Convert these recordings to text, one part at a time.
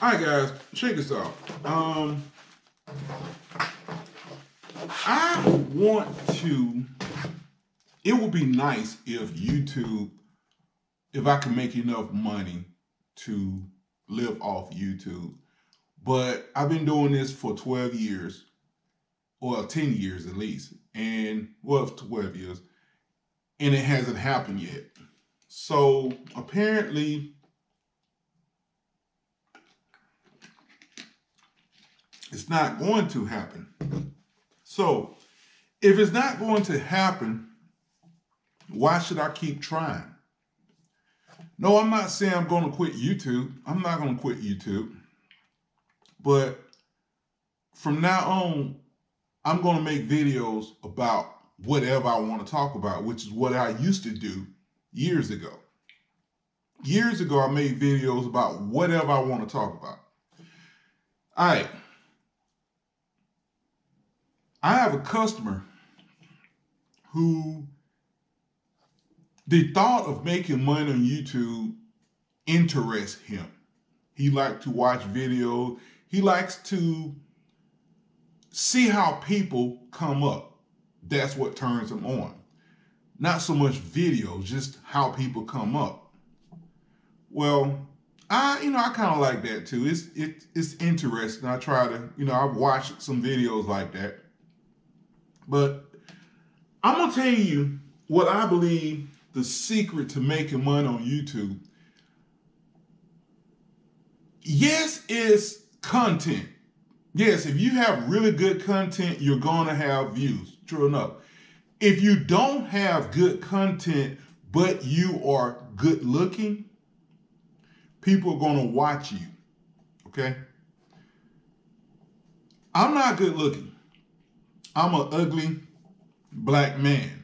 All right, guys, check this out. I want to. It would be nice if YouTube, if I could make enough money to live off YouTube. But I've been doing this for 12 years, or 10 years at least, and 12 years, and it hasn't happened yet. So apparently, it's not going to happen. So if it's not going to happen, why should I keep trying? No, I'm not saying I'm going to quit YouTube. I'm not going to quit YouTube. But from now on, I'm going to make videos about whatever I want to talk about, which is what I used to do years ago. Years ago, I made videos about whatever I want to talk about. All right. I have a customer who the thought of making money on YouTube interests him. He likes to watch videos. He likes to see how people come up. That's what turns him on. Not so much videos, just how people come up. Well, I kind of like that too. It's interesting. I try to, I've watched some videos like that. But I'm going to tell you what I believe the secret to making money on YouTube. Yes, it's content. Yes, if you have really good content, you're going to have views. True enough. If you don't have good content, but you are good looking, people are going to watch you. Okay? I'm not good looking. I'm an ugly black man.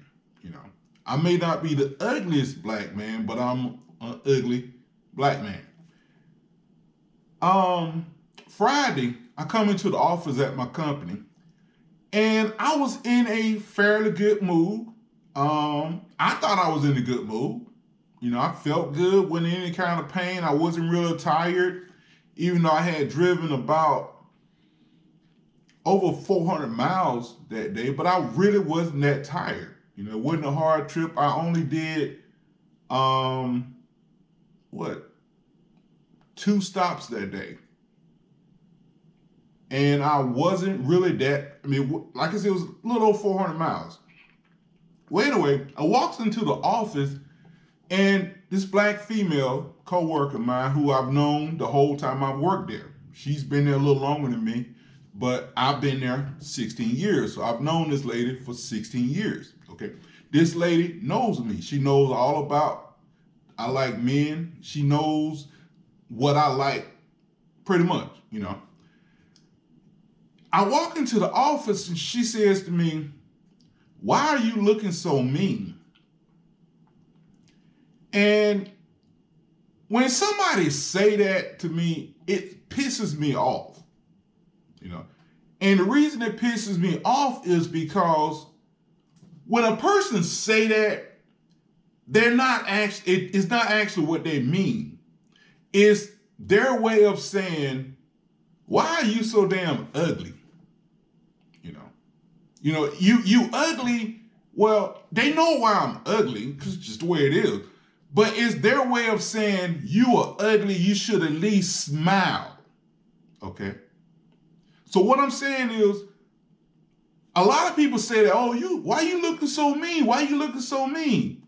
I may not be the ugliest black man, but I'm an ugly black man. Friday, I come into the office at my company, and I was in a fairly good mood. I thought I was in a good mood. I felt good, wasn't in any kind of pain. I wasn't really tired, even though I had driven about over 400 miles that day, but I really wasn't that tired. It wasn't a hard trip. I only did, 2 stops that day. And I wasn't really like I said, it was a little over 400 miles. Well, anyway, I walked into the office, and this black female co-worker of mine, who I've known the whole time I've worked there. She's been there a little longer than me, but I've been there 16 years. So I've known this lady for 16 years. Okay. This lady knows me. She knows all about, I like men. She knows what I like pretty much, I walk into the office and she says to me, "Why are you looking so mean?" And when somebody say that to me, it pisses me off, And the reason it pisses me off is because when a person say that, it's not actually what they mean. It's their way of saying, "Why are you so damn ugly?" You ugly. Well, they know why I'm ugly, because it's just the way it is. But it's their way of saying, "You are ugly, you should at least smile." Okay? So what I'm saying is, a lot of people say that, why you looking so mean? Why you looking so mean?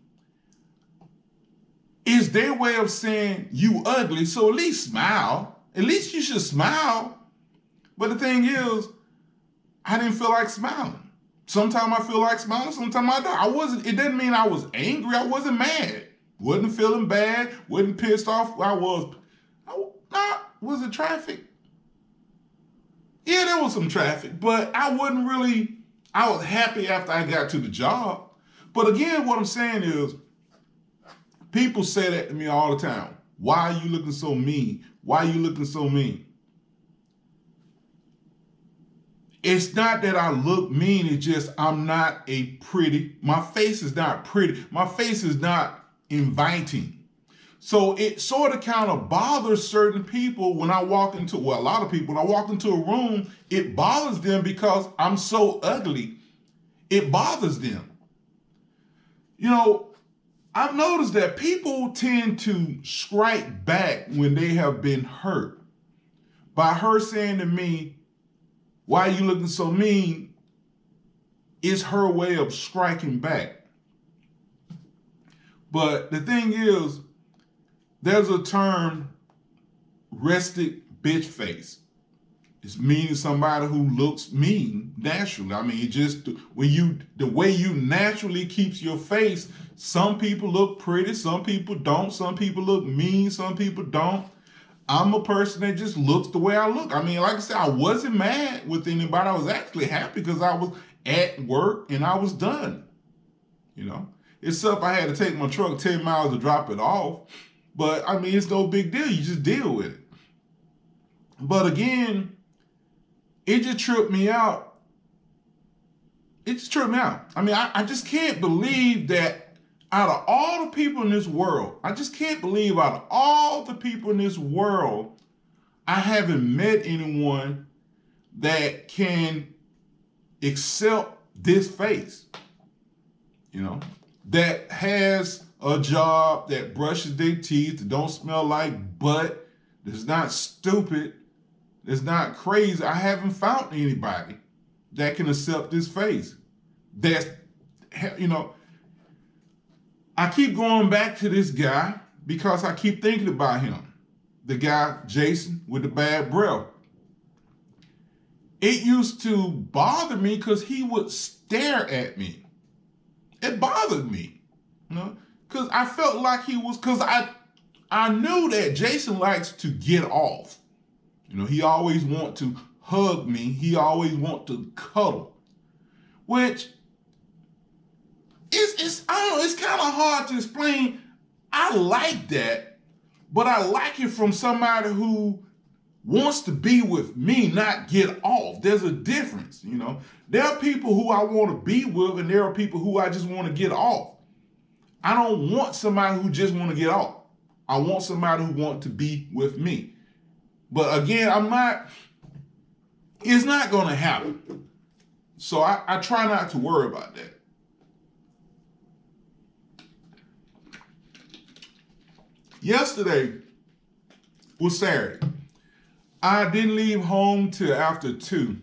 It's their way of saying you ugly, so at least smile. At least you should smile. But the thing is, I didn't feel like smiling. Sometimes I feel like smiling, sometimes I don't. It doesn't mean I was angry. I wasn't mad. Wasn't feeling bad. Wasn't pissed off. Was it traffic? Yeah, there was some traffic, but I was happy after I got to the job. But again, what I'm saying is, people say that to me all the time. "Why are you looking so mean? Why are you looking so mean?" It's not that I look mean, it's just I'm not my face is not pretty. My face is not inviting. So it sort of kind of bothers certain people when I walk into, well, a lot of people, when I walk into a room, it bothers them because I'm so ugly. It bothers them. You know, I've noticed that people tend to strike back when they have been hurt. By her saying to me, "Why are you looking so mean?" is her way of striking back. But the thing is, there's a term, rustic bitch face. It's meaning somebody who looks mean naturally. I mean, just the way you naturally keeps your face. Some people look pretty, some people don't. Some people look mean, some people don't. I'm a person that just looks the way I look. I mean, like I said, I wasn't mad with anybody. I was actually happy because I was at work and I was done. You know, except I had to take my truck 10 miles to drop it off. But I mean, it's no big deal. You just deal with it. But again, it just tripped me out. It just tripped me out. I mean, I just can't believe that out of all the people in this world, I just can't believe out of all the people in this world, I haven't met anyone that can accept this face, you know, that has a job, that brushes their teeth, that don't smell like butt, that's not stupid, that's not crazy. I haven't found anybody that can accept this face. That's, you know, I keep going back to this guy because I keep thinking about him. The guy, Jason, with the bad breath. It used to bother me because he would stare at me. It bothered me, you know, because I felt like he was, because I knew that Jason likes to get off. You know, he always want to hug me. He always want to cuddle, which I don't know, it's kind of hard to explain. I like that, but I like it from somebody who wants to be with me, not get off. There's a difference, you know. There are people who I want to be with, and there are people who I just want to get off. I don't want somebody who just want to get off. I want somebody who wants to be with me. But again, it's not going to happen. So I try not to worry about that. Yesterday was Saturday. I didn't leave home till after 2.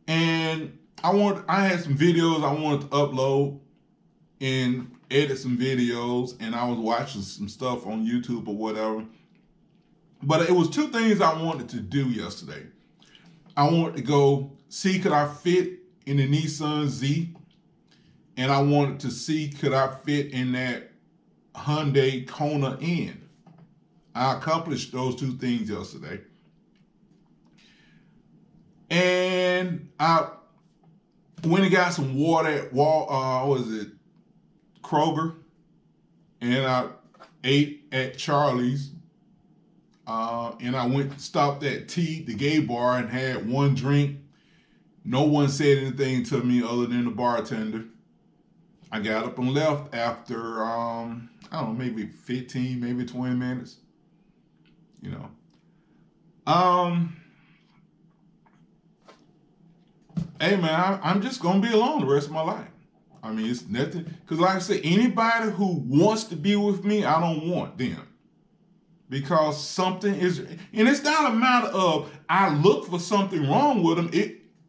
And I had some videos I wanted to upload and edit some videos, and I was watching some stuff on YouTube or whatever. But it was 2 things I wanted to do yesterday. I wanted to go see could I fit in the Nissan Z, and I wanted to see could I fit in that Hyundai Kona N. I accomplished those 2 things yesterday. And I went and got some water at Kroger. And I ate at Charlie's. And I stopped at the gay bar, and had 1 drink. No one said anything to me other than the bartender. I got up and left after, I don't know, maybe 15, maybe 20 minutes. You know. Hey man, I'm just gonna be alone the rest of my life. I mean, it's nothing, because like I said, anybody who wants to be with me, I don't want them. Because something is, and it's not a matter of I look for something wrong with them.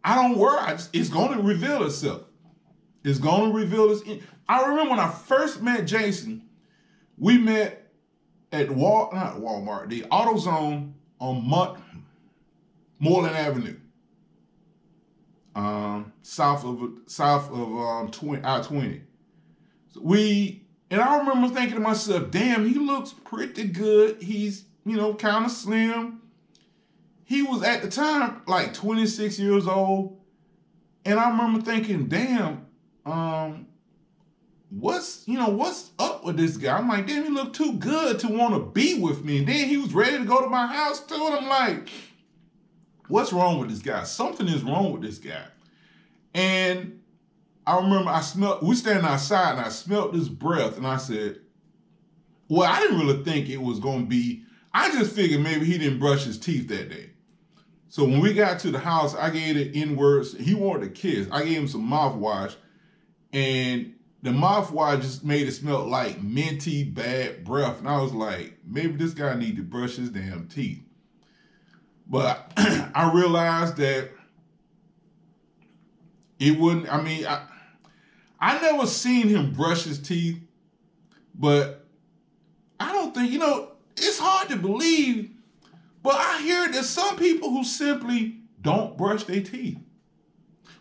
I don't worry. It's going to reveal itself. It's going to reveal this. I remember when I first met Jason, we met at not Walmart, the AutoZone on Moreland Avenue, south of I-20. So and I remember thinking to myself, damn, he looks pretty good. He's, you know, kind of slim. He was at the time like 26 years old. And I remember thinking, damn, what's up with this guy? I'm like, damn, he looked too good to want to be with me. And then he was ready to go to my house too. And I'm like, what's wrong with this guy? Something is wrong with this guy. And I remember we standing outside and I smelled this breath and I said, Well, I didn't really think it was going to be, I just figured maybe he didn't brush his teeth that day. So when we got to the house, I gave it N-words. He wanted a kiss. I gave him some mouthwash, and the mouthwash just made it smell like minty, bad breath. And I was like, maybe this guy need to brush his damn teeth. But I realized that it wouldn't, I mean, I never seen him brush his teeth, but I don't think, it's hard to believe, but I hear there's some people who simply don't brush their teeth.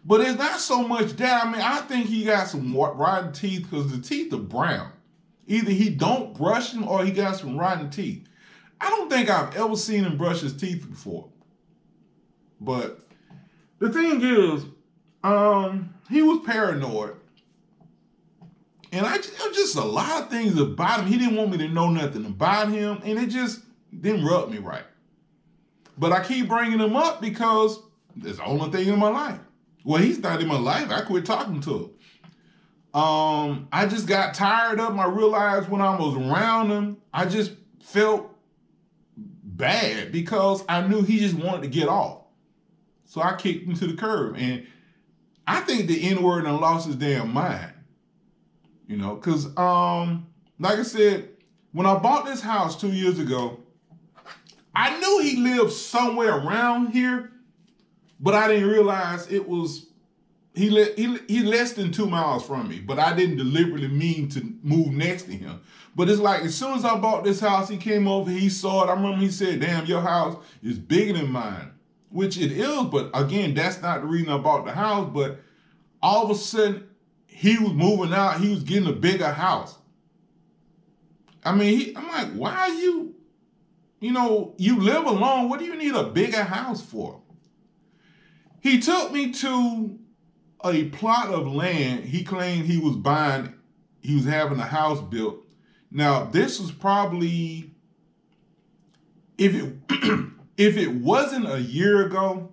But it's not so much that. I mean, I think he got some rotten teeth because the teeth are brown. Either he don't brush them or he got some rotten teeth. I don't think I've ever seen him brush his teeth before. But the thing is, he was paranoid. And just a lot of things about him. He didn't want me to know nothing about him. And it just didn't rub me right. But I keep bringing him up because it's the only thing in my life. Well, he's not in my life. I quit talking to him. I just got tired of him. I realized when I was around him, I just felt bad because I knew he just wanted to get off. So I kicked him to the curb. And I think the N-word done lost his damn mind. Because, like I said, when I bought this house 2 years ago, I knew he lived somewhere around here, but I didn't realize it was, he less than 2 miles from me, but I didn't deliberately mean to move next to him. But it's like, as soon as I bought this house, he came over, he saw it. I remember he said, damn, your house is bigger than mine, which it is. But again, that's not the reason I bought the house. But all of a sudden, he was moving out. He was getting a bigger house. I mean, I'm like, why are you, you live alone. What do you need a bigger house for? He took me to a plot of land. He claimed he was buying, he was having a house built. Now, this was probably, if it wasn't a year ago,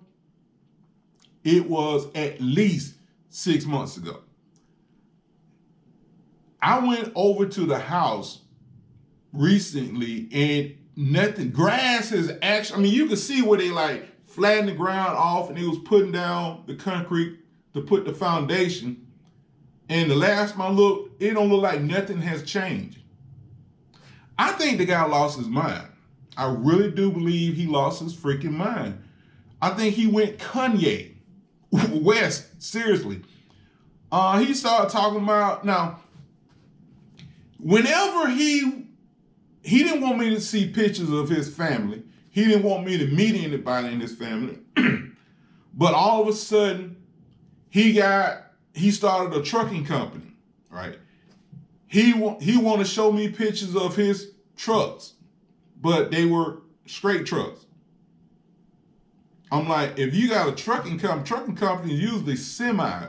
it was at least 6 months ago. I went over to the house recently and nothing, grass has actually, I mean, you can see where they like flattened the ground off and they was putting down the concrete to put the foundation. And the last time I looked, it don't look like nothing has changed. I think the guy lost his mind. I really do believe he lost his freaking mind. I think he went Kanye West, seriously. He started talking about, now, whenever he didn't want me to see pictures of his family. He didn't want me to meet anybody in his family. But all of a sudden, he started a trucking company, right? He wanted to show me pictures of his trucks, but they were straight trucks. I'm like, if you got a trucking company is usually semi.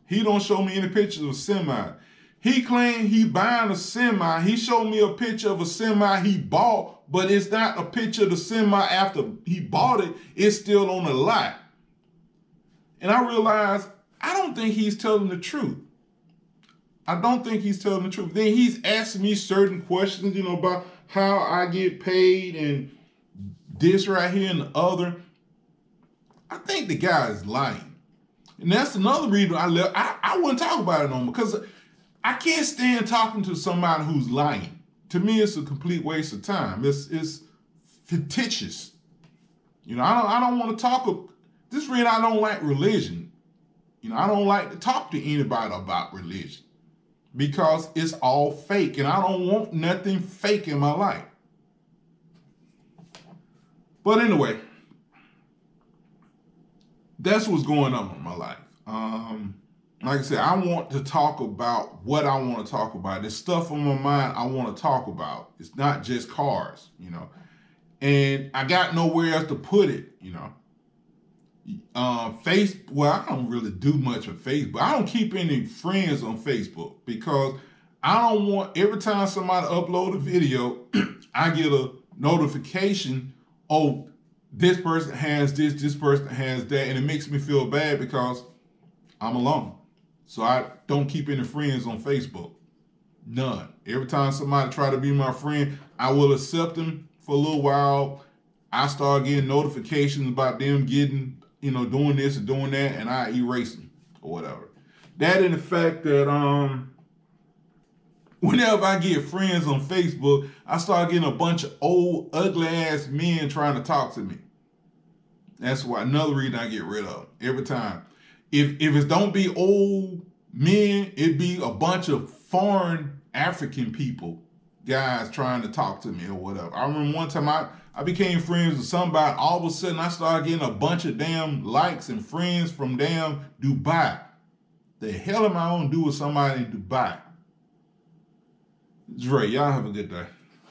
He don't show me any pictures of semi. He claimed he buying a semi. He showed me a picture of a semi he bought, but it's not a picture of the semi after he bought it. It's still on the lot. And I realized, I don't think he's telling the truth. I don't think he's telling the truth. Then he's asking me certain questions, about how I get paid and this right here and the other. I think the guy is lying. And that's another reason I left. I wouldn't talk about it no more because I can't stand talking to somebody who's lying. To me, it's a complete waste of time. It's fictitious. I don't want to talk. This reason I don't like religion. I don't like to talk to anybody about religion because it's all fake, and I don't want nothing fake in my life. But anyway, that's what's going on in my life. Like I said, I want to talk about what I want to talk about. There's stuff on my mind I want to talk about. It's not just cars, And I got nowhere else to put it, well, I don't really do much on Facebook. I don't keep any friends on Facebook because I don't want, every time somebody upload a video, I get a notification, oh, this person has this person has that, and it makes me feel bad because I'm alone. So I don't keep any friends on Facebook. None. Every time somebody try to be my friend, I will accept them for a little while. I start getting notifications about them getting, doing this or doing that, and I erase them or whatever. That and the fact that whenever I get friends on Facebook, I start getting a bunch of old, ugly ass men trying to talk to me. That's why another reason I get rid of every time. If it don't be old men, it be a bunch of foreign African people, guys trying to talk to me or whatever. I remember one time I became friends with somebody. All of a sudden, I started getting a bunch of damn likes and friends from damn Dubai. The hell am I gonna do with somebody in Dubai? Dre, y'all have a good day.